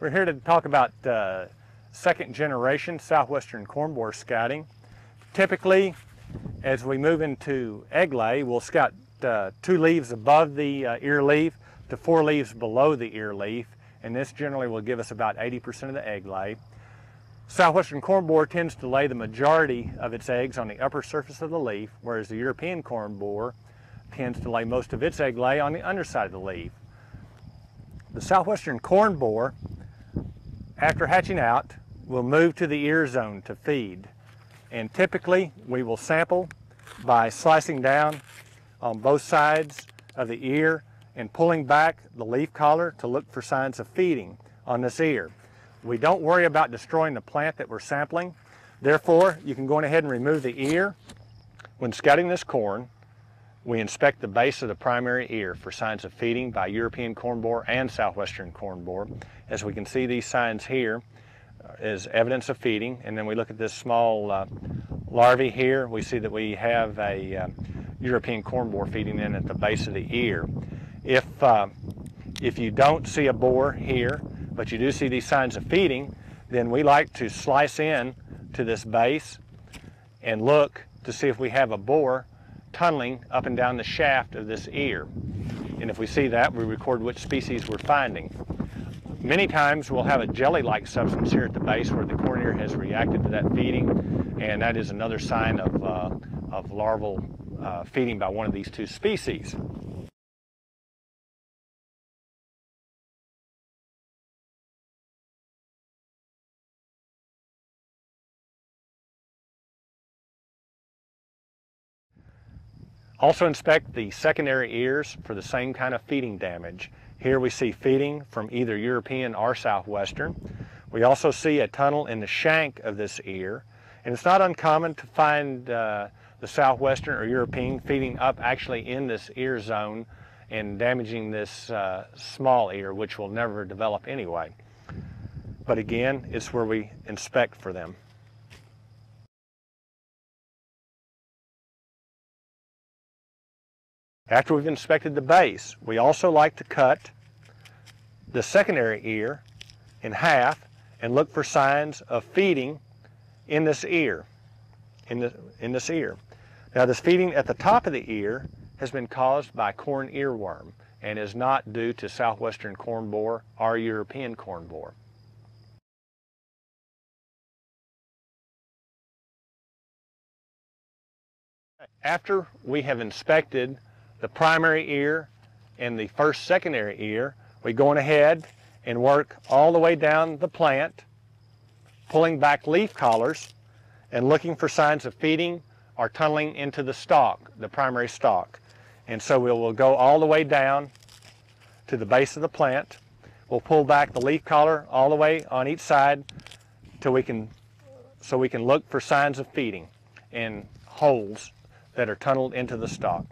We're here to talk about second generation Southwestern corn borer scouting. Typically, as we move into egg lay, we'll scout 2 leaves above the ear leaf to 4 leaves below the ear leaf, and this generally will give us about 80% of the egg lay. Southwestern corn borer tends to lay the majority of its eggs on the upper surface of the leaf, whereas the European corn borer tends to lay most of its egg lay on the underside of the leaf. The Southwestern corn borer, after hatching out, will move to the ear zone to feed. And typically, we will sample by slicing down on both sides of the ear and pulling back the leaf collar to look for signs of feeding on this ear. We don't worry about destroying the plant that we're sampling. Therefore, you can go ahead and remove the ear. When scouting this corn, we inspect the base of the primary ear for signs of feeding by European corn borer and Southwestern corn borer. As we can see, these signs here is evidence of feeding, and then we look at this small larvae here. We see that we have a European corn borer feeding in at the base of the ear. If you don't see a borer here, but you do see these signs of feeding, then we like to slice in to this base and look to see if we have a borer tunneling up and down the shaft of this ear. And if we see that, we record which species we're finding. Many times we'll have a jelly-like substance here at the base where the corn ear has reacted to that feeding, and that is another sign of larval feeding by one of these 2 species. Also inspect the secondary ears for the same kind of feeding damage. Here we see feeding from either European or Southwestern. We also see a tunnel in the shank of this ear, and it's not uncommon to find the Southwestern or European feeding up actually in this ear zone and damaging this small ear, which will never develop anyway. But again, it's where we inspect for them. After we've inspected the base, we also like to cut the secondary ear in half and look for signs of feeding in this ear. In this ear. Now, this feeding at the top of the ear has been caused by corn earworm and is not due to Southwestern corn borer or European corn borer. After we have inspected the primary ear and the first secondary ear, we go on ahead and work all the way down the plant, pulling back leaf collars and looking for signs of feeding or tunneling into the stalk, the primary stalk. And so we will go all the way down to the base of the plant. We'll pull back the leaf collar all the way on each side so we can look for signs of feeding and holes that are tunneled into the stalk.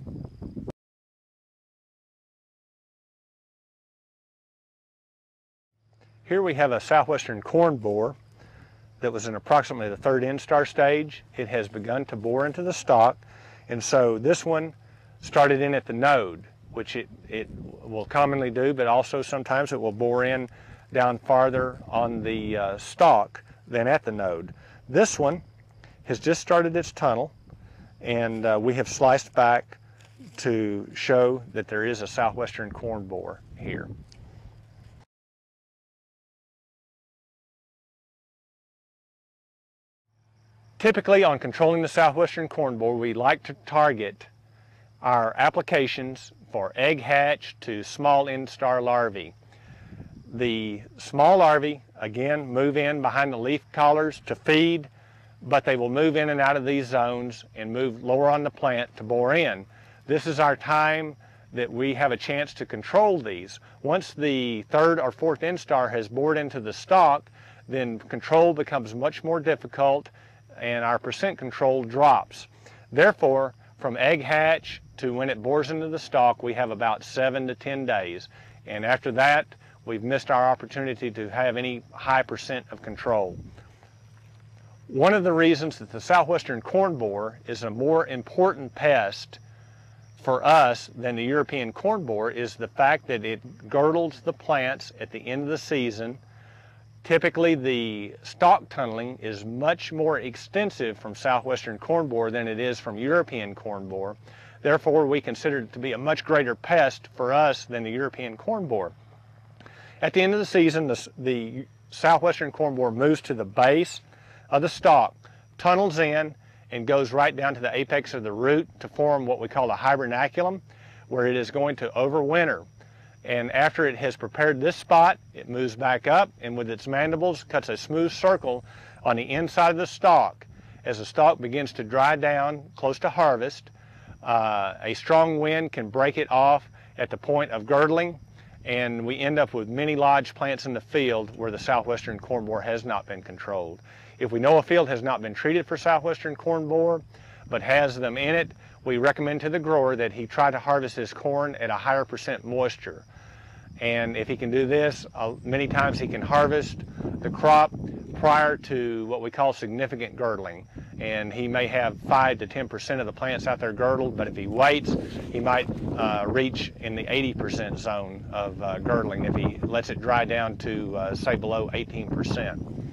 Here we have a Southwestern corn borer that was in approximately the 3rd instar stage. It has begun to bore into the stalk, and so this one started in at the node, which it will commonly do, but also sometimes it will bore in down farther on the stalk than at the node. This one has just started its tunnel, and we have sliced back to show that there is a Southwestern corn borer here. Typically, on controlling the Southwestern corn borer, we like to target our applications for egg hatch to small instar larvae. The small larvae, again, move in behind the leaf collars to feed, but they will move in and out of these zones and move lower on the plant to bore in. This is our time that we have a chance to control these. Once the 3rd or 4th instar has bored into the stalk, then control becomes much more difficult and our percent control drops. Therefore, from egg hatch to when it bores into the stalk, we have about 7 to 10 days. And after that, we've missed our opportunity to have any high percent of control. One of the reasons that the Southwestern corn borer is a more important pest for us than the European corn borer is the fact that it girdles the plants at the end of the season Typically, the stalk tunneling is much more extensive from Southwestern corn borer than it is from European corn borer. Therefore, we consider it to be a much greater pest for us than the European corn borer. At the end of the season, the Southwestern corn borer moves to the base of the stalk, tunnels in, and goes right down to the apex of the root to form what we call a hibernaculum, where it is going to overwinter. And after it has prepared this spot, it moves back up and with its mandibles cuts a smooth circle on the inside of the stalk. As the stalk begins to dry down close to harvest, a strong wind can break it off at the point of girdling, and we end up with many lodge plants in the field where the Southwestern corn borer has not been controlled. If we know a field has not been treated for Southwestern corn borer but has them in it, we recommend to the grower that he try to harvest his corn at a higher % moisture. And if he can do this, many times he can harvest the crop prior to what we call significant girdling. And he may have 5 to 10% of the plants out there girdled, but if he waits, he might reach in the 80% zone of girdling if he lets it dry down to, say, below 18%.